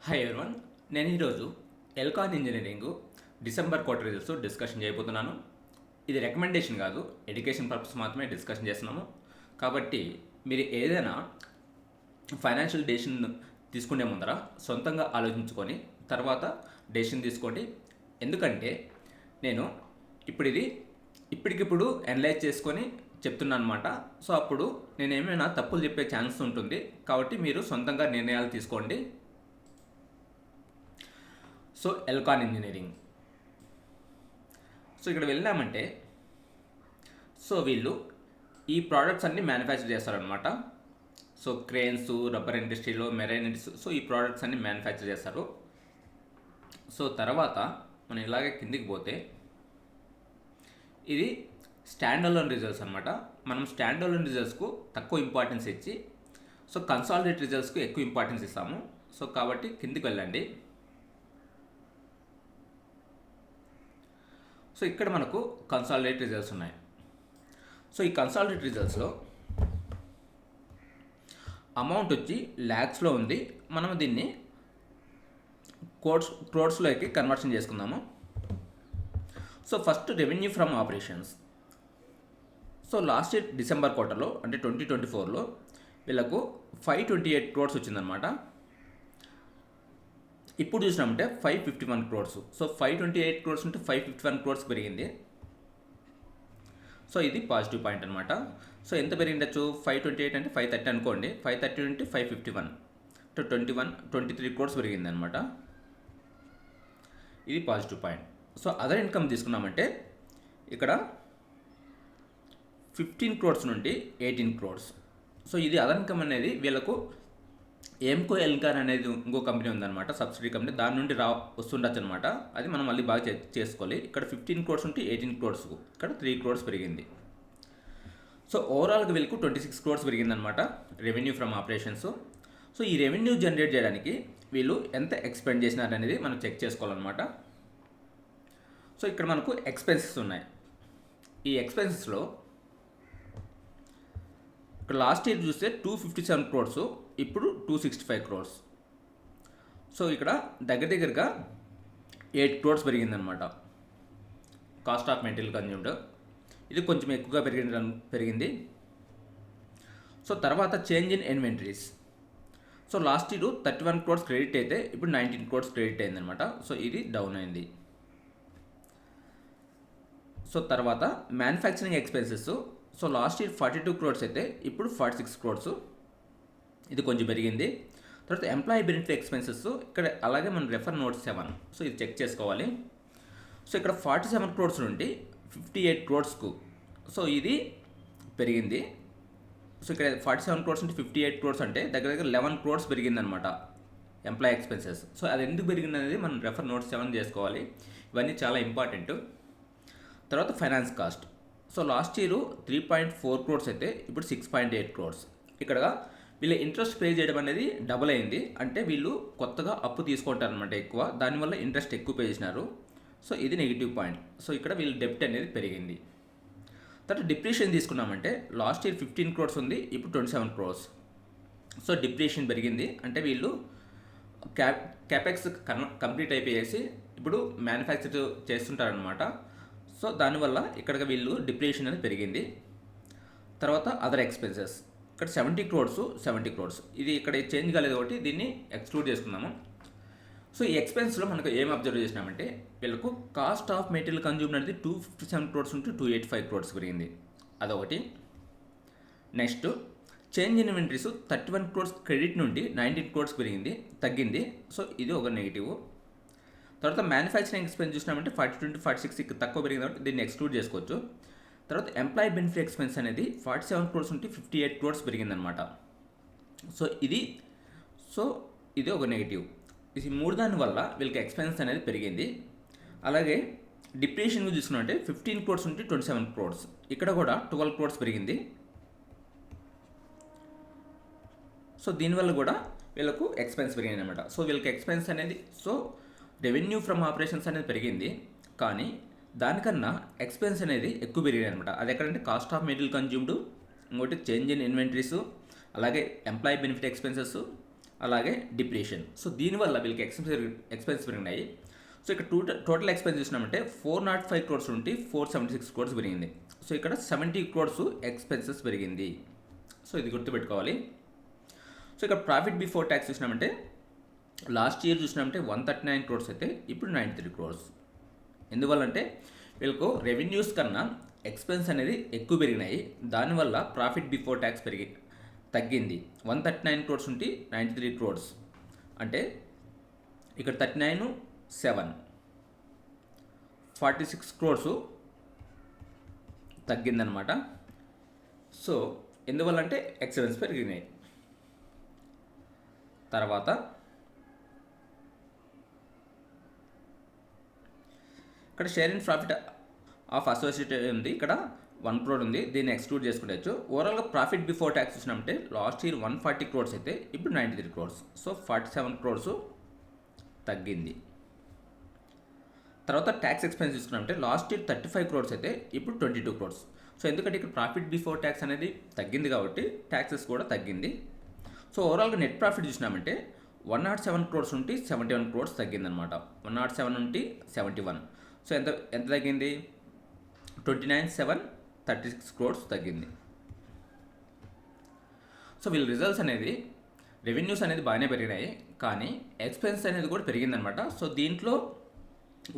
Hi everyone, నేను ఈరోజు Elecon engineering December quarter results discussion చేయబోతున్నాను. ఇది రికమెండేషన్ కాదు, ఎడ్యుకేషన్ పర్పస్ మాత్రమే డిస్కషన్ చేస్తున్నాము. కాబట్టి మీరు ఏదైనా ఫైనాన్షియల్ డెసిషన్ తీసుకునే ముందర సొంతంగా ఆలోచించుకొని తర్వాత డెసిషన్ తీసుకోండి. ఎందుకంటే నేను ఇది ఇప్పటికిప్పుడు అనలైజ్ చేసుకొని చెప్తున్నాను అనమాట. సో అప్పుడు నేను ఏమైనా తప్పులు చెప్పే ఛాన్స్ ఉంటుంది. కాబట్టి మీరు సొంతంగా నిర్ణయాలు తీసుకోండి. సో ఎల్కాన్ ఇంజనీరింగ్, సో ఇక్కడ వెళ్ళామంటే వీళ్ళు ఈ ప్రోడక్ట్స్ అన్ని మ్యానుఫ్యాక్చర్ చేస్తారనమాట. సో క్రేన్స్, రబ్బర్ ఇండస్ట్రీలో, మెరైన్ ఇండస్ట్రీ, సో ఈ ప్రోడక్ట్స్ అన్ని మ్యానుఫ్యాక్చర్ చేస్తారు. సో తర్వాత మనం ఇలాగే కిందికి పోతే ఇది స్టాండ్ అలోన్ రిజల్ట్స్ అనమాట. మనం స్టాండ్ అలోన్ రిజల్ట్స్కు తక్కువ ఇంపార్టెన్స్ ఇచ్చి కన్సాలిడేట్ రిజల్ట్స్కు ఎక్కువ ఇంపార్టెన్స్ ఇస్తాము. సో కాబట్టి కిందికి వెళ్ళండి. సో ఇక్కడ మనకు కన్సాలిడేట్ రిజల్ట్స్ ఉన్నాయి. సో ఈ కన్సాలిడేట్ రిజల్ట్స్లో అమౌంట్ వచ్చి ల్యాక్స్లో ఉంది. మనం దీన్ని క్రోడ్స్లోకి కన్వర్షన్ చేసుకుందాము. So first revenue from operations. So last year December క్వార్టర్లో అంటే 2024లో వీళ్ళకు 528 క్రోడ్స్ వచ్చిందనమాట. ఇప్పుడు చూసినామంటే 551 క్రోడ్స్. సో 528 క్రోడ్స్ ఉంటే 551 క్రోడ్స్ పెరిగింది. సో ఇది పాజిటివ్ పాయింట్ అనమాట. సో ఎంత పెరిగిండొచ్చు? 528 అంటే 530 అనుకోండి. 530 అంటే 551 అంటే 23 క్రోడ్స్ పెరిగింది అనమాట. ఇది positive point. So other income తీసుకున్నామంటే ఇక్కడ 15 క్రోడ్స్ నుండి 18 క్రోడ్స్. సో ఇది అదర్ ఇన్కమ్ అనేది వీళ్ళకు ఏంకో ఎల్కాన్ అనేది ఇంకో కంపెనీ ఉందన్నమాట, సబ్సిడీ కంపెనీ. దాని నుండి వస్తుండొచ్చు అనమాట. అది మనం మళ్ళీ బాగా చేసుకోవాలి. ఇక్కడ 15 క్రోడ్స్ ఉంటే 18 క్రోడ్స్, ఇక్కడ 3 క్రోడ్స్ పెరిగింది. సో ఓవరాల్గా వీళ్ళకు 26 క్రోడ్స్ పెరిగిందనమాట రెవెన్యూ ఫ్రమ్ ఆపరేషన్స్. సో ఈ రెవెన్యూ జనరేట్ చేయడానికి వీళ్ళు ఎంత ఎక్స్పెండ్ చేసినారనేది మనం చెక్ చేసుకోవాలన్నమాట. సో ఇక్కడ మనకు ఎక్స్పెన్సెస్ ఉన్నాయి. ఈ ఎక్స్పెన్సెస్లో ఇక్కడ లాస్ట్ ఇయర్ చూస్తే 257 క్రోడ్స్, ఇప్పుడు 265 క్రోడ్స్. సో ఇక్కడ దగ్గరగా 8 క్రోడ్స్ పెరిగిందనమాట కాస్ట్ ఆఫ్ మెటీరియల్ కన్జ్యూమ్డ్. ఇది కొంచెం ఎక్కువగా పెరిగింది. సో తర్వాత change in inventories. So last year 31 crores credit అయితే ఇప్పుడు 19 క్రోడ్స్ క్రెడిట్ అయిందనమాట. సో ఇది డౌన్ అయింది. సో తర్వాత manufacturing expenses. So last year 42 crores అయితే ఇప్పుడు 46 క్రోడ్స్, ఇది కొంచెం పెరిగింది. తర్వాత ఎంప్లాయీ బెనిఫిట్ ఎక్స్పెన్సెస్ ఇక్కడ అలాగే మనం రెఫర్ నోట్ 7. సో ఇది చెక్ చేసుకోవాలి. సో ఇక్కడ 47 క్రోడ్స్ నుండి 58 క్రోడ్స్కు సో ఇది పెరిగింది. సో ఇక్కడ 47 క్రోడ్స్ నుండి 58 క్రోడ్స్ అంటే దగ్గర 11 క్రోడ్స్ పెరిగిందనమాట ఎంప్లాయీ ఎక్స్పెన్సెస్. సో అది ఎందుకు పెరిగింది అనేది మనం రెఫర్ నోట్ 7 చేసుకోవాలి. ఇవన్నీ చాలా ఇంపార్టెంట్. తర్వాత finance cost. So last year 3.4 crores అయితే ఇప్పుడు 6.8 క్రోడ్స్. ఇక్కడ వీళ్ళ ఇంట్రెస్ట్ పే చేయడం అనేది డబుల్ అయింది. అంటే వీళ్ళు కొత్తగా అప్పు తీసుకుంటారనమాట ఎక్కువ, దానివల్ల ఇంట్రెస్ట్ ఎక్కువ పే చేసినారు. సో ఇది నెగిటివ్ పాయింట్. సో ఇక్కడ వీళ్ళ డెప్ట్ అనేది పెరిగింది. తర్వాత డిప్రిషియేషన్ తీసుకున్నామంటే లాస్ట్ ఇయర్ 15 క్రోడ్స్ ఉంది, ఇప్పుడు 27 క్రోడ్స్. సో డిప్రిషియేషన్ పెరిగింది. అంటే వీళ్ళు క్యాపెక్స్ కంప్లీట్ అయిపోయేసి ఇప్పుడు మ్యానుఫ్యాక్చర్ చేస్తుంటారనమాట. సో దానివల్ల ఇక్కడ వీళ్ళు డిప్రిషియేషన్ అనేది పెరిగింది. తర్వాత అదర్ ఎక్స్పెన్సెస్ ఇక్కడ 70 క్రోడ్స్. ఇది ఇక్కడ చేంజ్ కాలేదు కాబట్టి దీన్ని ఎక్స్క్లూడ్ చేసుకున్నాము. సో ఈ ఎక్స్పెన్స్లో మనకు ఏం అబ్జర్వ్ చేసినామంటే వీళ్ళకు కాస్ట్ ఆఫ్ మెటీరియల్ కన్జ్యూమ్డ్ అనేది 257 క్రోడ్స్ నుండి 285 క్రోడ్స్ పెరిగింది, అదొకటి. Next change in inventories 31 crores credit నుండి 19 క్రోడ్స్ తగ్గింది. సో ఇది ఒక నెగిటివ్. తర్వాత మ్యానుఫ్యాక్చరింగ్ ఎక్స్పెన్స్ చూసినామంటే 42 నుండి 46 తక్కువ పెరిగింది కాబట్టి దీన్ని ఎక్స్క్లూడ్ చేసుకోవచ్చు. తర్వాత ఎంప్లాయీ బెనిఫిట్ ఎక్స్పెన్స్ అనేది 47 క్రోడ్స్ నుండి 58 క్రోడ్స్ పెరిగిందనమాట. సో ఇది ఒక నెగిటివ్. ఇది మూడు దాని వల్ల వీళ్ళకి ఎక్స్పెన్స్ అనేది పెరిగింది. అలాగే డిప్రిషియేషన్ చూసుకున్నట్టే 15 క్రోడ్స్ నుండి 27 క్రోడ్స్, ఇక్కడ కూడా 12 క్రోడ్స్ పెరిగింది. సో దీనివల్ల కూడా వీళ్ళకు ఎక్స్పెన్స్ పెరిగింది అనమాట. సో వీళ్ళకి ఎక్స్పెన్స్ అనేది రెవెన్యూ ఫ్రమ్ ఆపరేషన్స్ అనేది పెరిగింది, కానీ దానికన్నా ఎక్స్పెన్స్ అనేది ఎక్కువ పెరిగింది అనమాట. అది ఎక్కడంటే కాస్ట్ ఆఫ్ మెటీరియల్ కన్జ్యూమ్డ్, ఇంకోటి చేంజ్ ఇన్ ఇన్వెంటరీస్, అలాగే ఎంప్లాయీ బెనిఫిట్ ఎక్స్పెన్సెస్, అలాగే డిప్రిషియేషన్. సో దీనివల్ల వీళ్ళకి ఎక్స్పెన్స్ పెరిగినాయి. సో ఇక్కడ టోటల్ ఎక్స్పెన్స్ చూసినామంటే 405 crores నుండి 476 crores పెరిగింది. సో ఇక్కడ 70 crores ఎక్స్పెన్సెస్ పెరిగింది. సో ఇది గుర్తుపెట్టుకోవాలి. సో ఇక్కడ ప్రాఫిట్ బిఫోర్ ట్యాక్స్ చూసినామంటే లాస్ట్ ఇయర్ చూసినామంటే 139 crores అయితే ఇప్పుడు 93 crores. ఎందువల్లంటే వీళ్ళకు రెవెన్యూస్ కన్నా ఎక్స్పెన్స్ అనేది ఎక్కువ పెరిగినాయి. దానివల్ల ప్రాఫిట్ బిఫోర్ ట్యాక్స్ తగ్గింది. 139 crores నుండి 93 crores అంటే ఇక్కడ 39 7 46 crores తగ్గిందనమాట. సో ఎందువల్లంటే ఎక్స్పెన్స్ పెరిగినాయి. తర్వాత ఇక్కడ share in profit of associate ఉంది. ఇక్కడ 1 crore ఉంది. దీన్ని ఎక్స్క్లూడ్ చేసుకుంటచ్చు. ఓవరాల్గా ప్రాఫిట్ బిఫోర్ ట్యాక్స్ చూసినామంటే లాస్ట్ ఇయర్ 140 crores అయితే ఇప్పుడు 93 crores. సో 47 crores తగ్గింది. తర్వాత ట్యాక్స్ ఎక్స్పెన్స్ చూసుకున్నామంటే లాస్ట్ ఇయర్ 35 crores అయితే ఇప్పుడు 22 crores. సో ఎందుకంటే ఇక్కడ ప్రాఫిట్ బిఫోర్ ట్యాక్స్ అనేది తగ్గింది కాబట్టి ట్యాక్సెస్ కూడా తగ్గింది. సో ఓవరాల్గా నెట్ ప్రాఫిట్ చూసినామంటే 107 crores నుండి 71 crores తగ్గిందనమాట. 107 నుండి 71. సో ఎంత తగ్గింది? 29,7 36 crores తగ్గింది. సో వీళ్ళ రిజల్ట్స్ అనేది రెవెన్యూస్ అనేది బాగానే పెరిగినాయి, కానీ ఎక్స్పెన్స్ అనేది కూడా పెరిగిందనమాట. సో దీంట్లో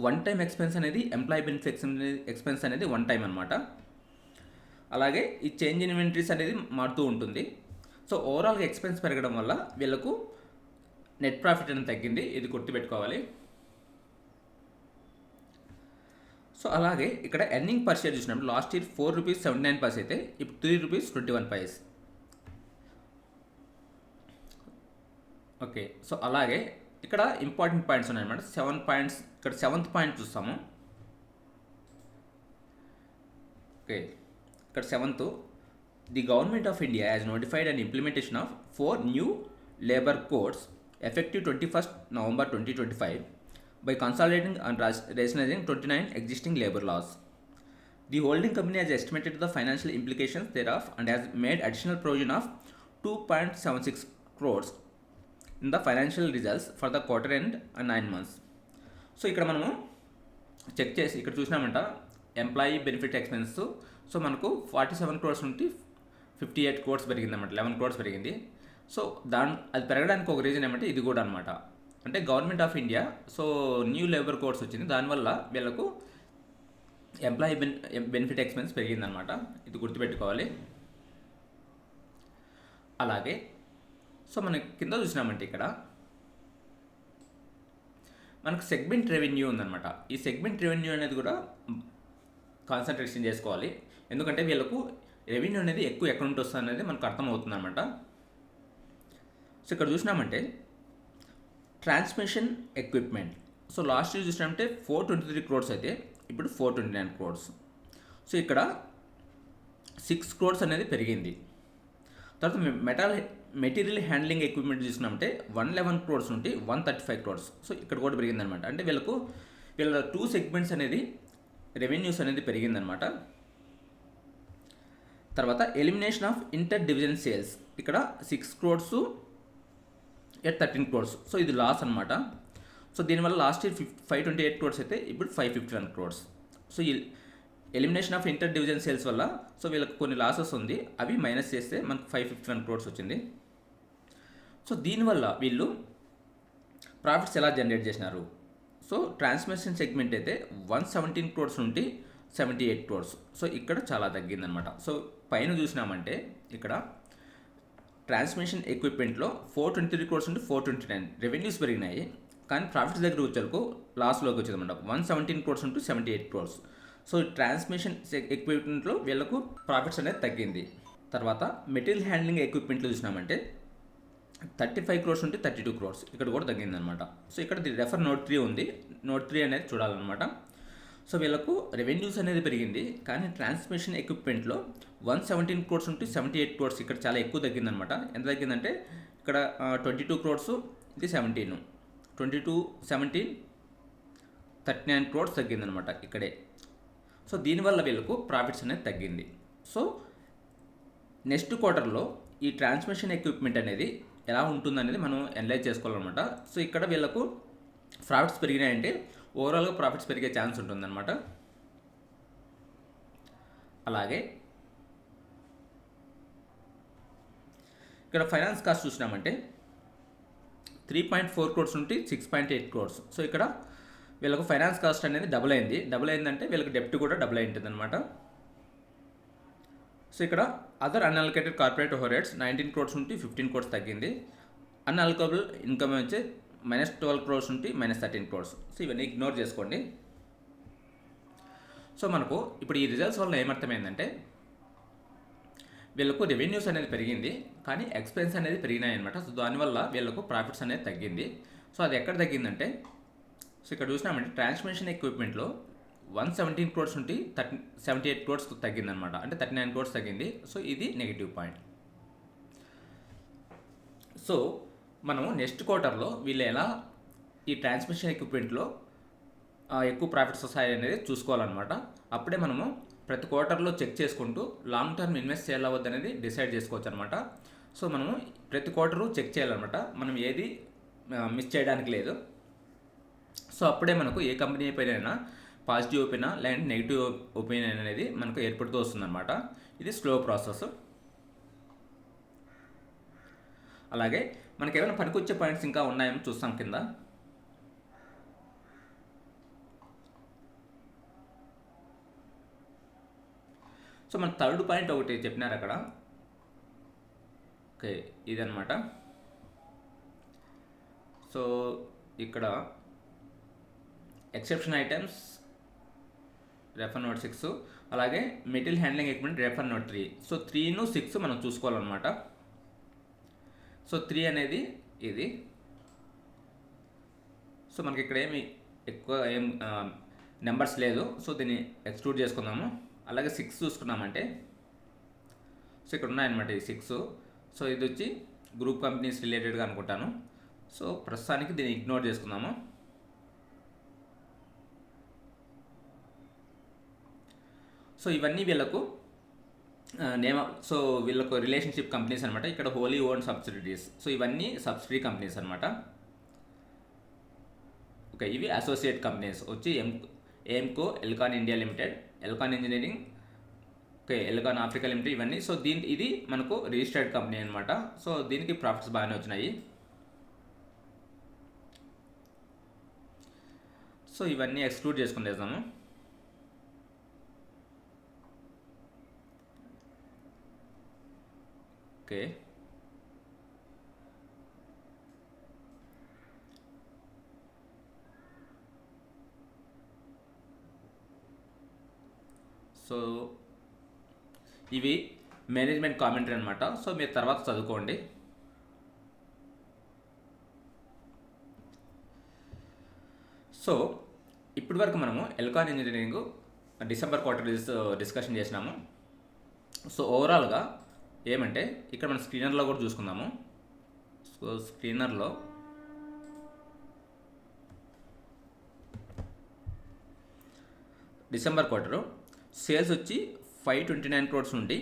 వన్ టైం ఎక్స్పెన్స్ అనేది ఎంప్లాయీ బెనిఫిట్ ఎక్స్పెన్స్ అనేది వన్ టైం అనమాట. అలాగే ఈ చేంజ్ ఇన్ ఇన్వెంటరీస్ అనేది మారుతూ ఉంటుంది. సో ఓవరాల్గా ఎక్స్పెన్స్ పెరగడం వల్ల వీళ్ళకు నెట్ ప్రాఫిట్ అనేది తగ్గింది. ఇది గుర్తుపెట్టుకోవాలి. సో అలాగే ఇక్కడ ఎర్నింగ్ పర్ షేర్ చూసినప్పుడు లాస్ట్ ఇయర్ 4 rupees 79 paise అయితే ఇప్పుడు 3 rupees 21 paise. ఓకే. సో అలాగే ఇక్కడ ఇంపార్టెంట్ పాయింట్స్ ఉన్నాయన్నమాట. 7 points. ఇక్కడ 7th పాయింట్ చూస్తాము. ఓకే. ఇక్కడ 7th, the government of India has notified and implementation of 4 new labor codes effective 21st November 2025 by consolidating and rationalizing 29 existing labor laws. The holding company has estimated the financial implications thereof and has made additional provision of 2.76 crores in the financial results for the quarter end and 9 months. So ఇక్కడ మనము check చేసి ఇక్కడ చూసినామంట employee benefit expense. So మనకు 47 crores నుండి 58 crores పెరిగిందన్నమాట. 11 crores పెరిగింది. So అది పెరగడానికి ఒక రీజన్ ఏమంటే ఇది కూడా అనమాట. అంటే government of India so new labour codes వచ్చింది, దానివల్ల వీళ్ళకు ఎంప్లాయీ బెనిఫిట్ ఎక్స్పెన్స్ పెరిగిందనమాట. ఇది గుర్తుపెట్టుకోవాలి. అలాగే సో మనకి కింద చూసినామంటే ఇక్కడ మనకు సెగ్మెంట్ రెవెన్యూ ఉందన్నమాట. ఈ సెగ్మెంట్ రెవెన్యూ అనేది కూడా కాన్సన్ట్రేషన్ చేసుకోవాలి. ఎందుకంటే వీళ్ళకు రెవెన్యూ అనేది ఎక్కువ ఎక్కడ నుండి వస్తుంది అనేది మనకు అర్థమవుతుంది అనమాట. సో ఇక్కడ చూసినామంటే transmission equipment. So last year చూసినామంటే 423 crores అయితే ఇప్పుడు 429 crores. సో ఇక్కడ 6 crores అనేది పెరిగింది. తర్వాత మెటీరియల్ హ్యాండ్లింగ్ ఎక్విప్మెంట్ చూసినామంటే 111 crores నుండి 135 crores. సో ఇక్కడ కూడా పెరిగిందనమాట. అంటే వీళ్ళ 2 segments అనేది రెవెన్యూస్ అనేది పెరిగిందనమాట. తర్వాత elimination of inter division sales. ఇక్కడ 6 crores at 13 crores. సో ఇది లాస్ అనమాట. సో దీనివల్ల లాస్ట్ ఇయర్ 528 crores అయితే ఇప్పుడు 551 crores. సో ఈ elimination of inter division sales వల్ల సో వీళ్ళకి కొన్ని లాసెస్ ఉంది, అవి మైనస్ చేస్తే మనకు 551 crores వచ్చింది. సో దీనివల్ల వీళ్ళు ప్రాఫిట్స్ ఎలా జనరేట్ చేసినారు? సో ట్రాన్స్మిషన్ సెగ్మెంట్ అయితే 117 crores నుండి 78 crores. సో ఇక్కడ చాలా తగ్గిందనమాట. సో పైన చూసినామంటే ఇక్కడ ట్రాన్స్మిషన్ ఎక్విప్మెంట్లో 423 crores నుండి 429 రెవెన్యూస్ పెరిగినాయి, కానీ ప్రాఫిట్స్ దగ్గర వచ్చేందుకు లాస్లోకి వచ్చిందన్నమాట. 117 crores నుండి 78 crores. సో ట్రాన్స్మిషన్ ఎక్విప్మెంట్లో వీళ్ళకు ప్రాఫిట్స్ అనేది తగ్గింది. తర్వాత మెటీరియల్ హ్యాండ్లింగ్ ఎక్విప్మెంట్లో చూసినామంటే 35 crores నుండి 32 crores. ఇక్కడ కూడా తగ్గిందనమాట. సో ఇక్కడ రెఫర్ నోట్ 3 ఉంది. నోట్ 3 అనేది చూడాలన్నమాట. సో వీళ్ళకు రెవెన్యూస్ అనేది పెరిగింది, కానీ ట్రాన్స్మిషన్ ఎక్విప్మెంట్లో 117 crores నుండి 78 crores ఇక్కడ చాలా ఎక్కువ తగ్గిందనమాట. ఎంత తగ్గిందంటే ఇక్కడ 22 crores, ఇది 17, 22, 17, 39 crores తగ్గిందనమాట ఇక్కడే. సో దీనివల్ల వీళ్ళకు ప్రాఫిట్స్ అనేది తగ్గింది. సో నెక్స్ట్ క్వార్టర్లో ఈ ట్రాన్స్మిషన్ ఎక్విప్మెంట్ అనేది ఎలా ఉంటుందనేది మనం అనలైజ్ చేసుకోవాలన్నమాట. సో ఇక్కడ వీళ్ళకు ప్రాఫిట్స్ పెరిగినాయంటే ఓవరాల్గా ప్రాఫిట్స్ పెరిగే ఛాన్స్ ఉంటుందన్నమాట. అలాగే ఇక్కడ ఫైనాన్స్ కాస్ట్ చూసినామంటే 3.4 crores నుండి 6.8 crores. సో ఇక్కడ వీళ్ళకు ఫైనాన్స్ కాస్ట్ అనేది డబుల్ అయిందంటే వీళ్ళకి డెప్ట్ కూడా డబుల్ అయి ఉంటుంది అనమాట. సో ఇక్కడ other unallocated corporate overheads 19 crores నుండి 15 crores తగ్గింది. అన్అలొకబుల్ ఇన్కమ్ వచ్చి -12 crores నుండి -13 crores. సో ఇవన్నీ ఇగ్నోర్ చేసుకోండి. సో మనకు ఇప్పుడు ఈ రిజల్ట్స్ వల్ల ఏమర్థమైందంటే వీళ్ళకు రెవెన్యూస్ అనేది పెరిగింది కానీ ఎక్స్పెన్స్ అనేది పెరిగినాయి అనమాట. సో దానివల్ల వీళ్ళకు ప్రాఫిట్స్ అనేది తగ్గింది. సో అది ఎక్కడ తగ్గిందంటే సో ఇక్కడ చూసినామంటే ట్రాన్స్మిషన్ ఎక్విప్మెంట్లో 117 crores నుండి 78 crores తగ్గిందనమాట. అంటే 39 crores తగ్గింది. సో ఇది నెగిటివ్ పాయింట్. సో మనము నెక్స్ట్ క్వార్టర్లో వీళ్ళు ఎలా ఈ ట్రాన్స్మిషన్ ఎక్విప్మెంట్లో ఎక్కువ ప్రాఫిట్స్ వస్తాయి అనేది చూసుకోవాలన్నమాట. అప్పుడే మనము ప్రతి క్వార్టర్లో చెక్ చేసుకుంటూ లాంగ్ టర్మ్ ఇన్వెస్ట్ చేయాలా వద్దనేది డిసైడ్ చేసుకోవచ్చు అనమాట. సో మనము ప్రతి క్వార్టరు చెక్ చేయాలన్నమాట. మనం ఏది మిస్ చేయడానికి లేదు. సో అప్పుడే మనకు ఏ కంపెనీ పైన పాజిటివ్ ఒపీనియన్ లేదంటే నెగిటివ్ ఒపీనియన్ అనేది మనకు ఏర్పడుతూ వస్తుందన్నమాట. ఇది స్లో ప్రాసెస్. అలాగే మనకి ఏమైనా పనికొచ్చే పాయింట్స్ ఇంకా ఉన్నాయేమో చూస్తాం కింద. సో మన థర్డ్ పాయింట్ ఒకటి చెప్పినారు అక్కడ. ఓకే, ఇదన్నమాట. సో ఇక్కడ ఎక్సెప్షన్ ఐటమ్స్ రెఫర్ నోట్ 6, అలాగే material handling equipment refer note 3. So 3ను 6 మనం చూసుకోవాలన్నమాట. సో 3 అనేది ఇది. సో మనకి ఇక్కడ ఏమి ఎక్కువ నెంబర్స్ లేదు. సో దీన్ని ఎక్స్క్లూడ్ చేసుకుందాము. అలాగే 6 చూసుకున్నామంటే సో ఇక్కడ ఉన్నాయన్నమాట ఈ 6. సో ఇది వచ్చి గ్రూప్ కంపెనీస్ రిలేటెడ్గా అనుకుంటాను. సో ప్రస్తుతానికి దీన్ని ఇగ్నోర్ చేసుకుందాము. సో ఇవన్నీ వీళ్ళకు సో వీళ్ళకు రిలేషన్షిప్ కంపెనీస్ అనమాట. ఇక్కడ హోలీ ఓన్ సబ్సిడరీస్. సో ఇవన్నీ సబ్సిడరీ కంపెనీస్ అనమాట. ఓకే, ఇవి అసోసియేట్ కంపెనీస్ వచ్చి Aimco, Elecon India limited, Elecon engineering, okay, Elecon Africa limited, ఇవన్నీ. సో ఇది మనకు రిజిస్టర్డ్ కంపెనీ అనమాట. సో దీనికి ప్రాఫిట్స్ బాగానే వచ్చినాయి. సో ఇవన్నీ ఎక్స్క్లూడ్ చేసుకునేద్దాము. ఓకే, సో ఇవి మేనేజ్మెంట్ కామెంటరీ అనమాట. సో మీరు తర్వాత చదువుకోండి. సో ఇప్పటి వరకు మనము Elecon engineering December quarter discussion చేసినాము. సో ఓవరాల్గా ఏమంటే ఇక్కడ మనం స్క్రీనర్లో కూడా చూసుకుందాము. సో స్క్రీనర్లో డిసెంబర్ క్వార్టరు సేల్స్ వచ్చి 529 crores నుండి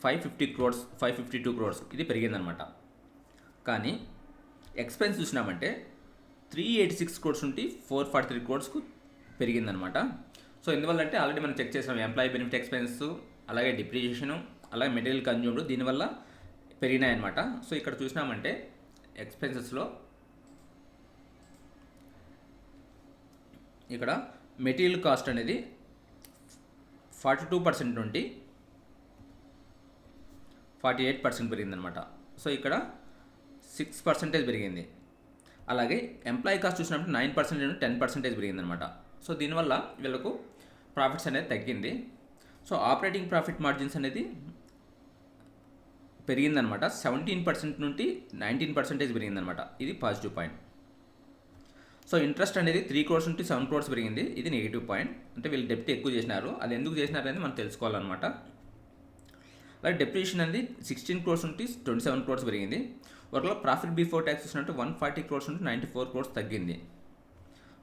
552 crores ఇది పెరిగిందనమాట. కానీ ఎక్స్పెన్స్ చూసినామంటే 386 crores నుండి 443 crores పెరిగిందనమాట. సో ఎందువల్లంటే ఆల్రెడీ మనం చెక్ చేసాం ఎంప్లాయీ బెనిఫిట్ ఎక్స్పెన్స్, అలాగే డిప్రిషియేషను, అలాగే మెటీరియల్ కన్జ్యూమ్డ్ దీనివల్ల పెరిగినాయన్నమాట. సో ఇక్కడ చూసినామంటే ఎక్స్పెన్సెస్లో ఇక్కడ మెటీరియల్ కాస్ట్ అనేది 42% నుండి 48% పెరిగిందనమాట. సో ఇక్కడ 6% పెరిగింది. అలాగే ఎంప్లాయీ కాస్ట్ చూసినప్పుడు 9% నుండి 10% పెరిగిందనమాట. సో దీనివల్ల వీళ్ళకు ప్రాఫిట్స్ అనేది తగ్గింది. సో ఆపరేటింగ్ ప్రాఫిట్ మార్జిన్స్ అనేది పెరిగిందనమాట. 17% నుండి 19% పెరిగిందనమాట. ఇది పాజిటివ్ పాయింట్. సో ఇంట్రెస్ట్ అనేది 3 crores నుండి 7 crores పెరిగింది. ఇది నెగిటివ్ పాయింట్. అంటే వీళ్ళు డెప్ట్ ఎక్కువ చేసినారు. అది ఎందుకు చేసినారు అనేది మనం తెలుసుకోవాలన్నమాట. అలాగే డెప్రిషియేషన్ అనేది 16 crores నుండి 27 crores పెరిగింది. ఒకవేళ ప్రాఫిట్ బిఫోర్ ట్యాక్స్ చూసినట్టు 140 crores నుండి 94 crores తగ్గింది.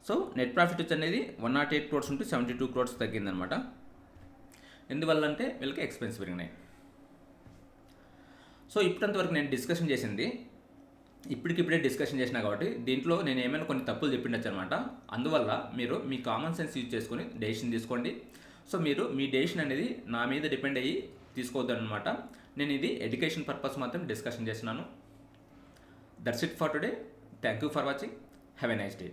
సో నెట్ ప్రాఫిట్ వచ్చి అనేది 108 crores నుండి 72 crores తగ్గిందనమాట. ఎందువల్ల అంటే వీళ్ళకి ఎక్స్పెన్స్ పెరిగినాయి. సో ఇప్పటింతవరకు నేను డిస్కషన్ చేసింది ఇప్పటికిప్పుడే డిస్కషన్ చేసినా కాబట్టి దీంట్లో నేను ఏమైనా కొన్ని తప్పులు చెప్పిండొచ్చు అనమాట. అందువల్ల మీరు మీ కామన్ సెన్స్ యూజ్ చేసుకొని డెసిషన్ తీసుకోండి. సో మీరు మీ డెసిషన్ అనేది నా మీద డిపెండ్ అయ్యి తీసుకోవద్దనమాట. నేను ఇది ఎడ్యుకేషన్ పర్పస్ మాత్రం డిస్కషన్ చేస్తున్నాను. That's it for today. Thank you for watching. Have a nice day.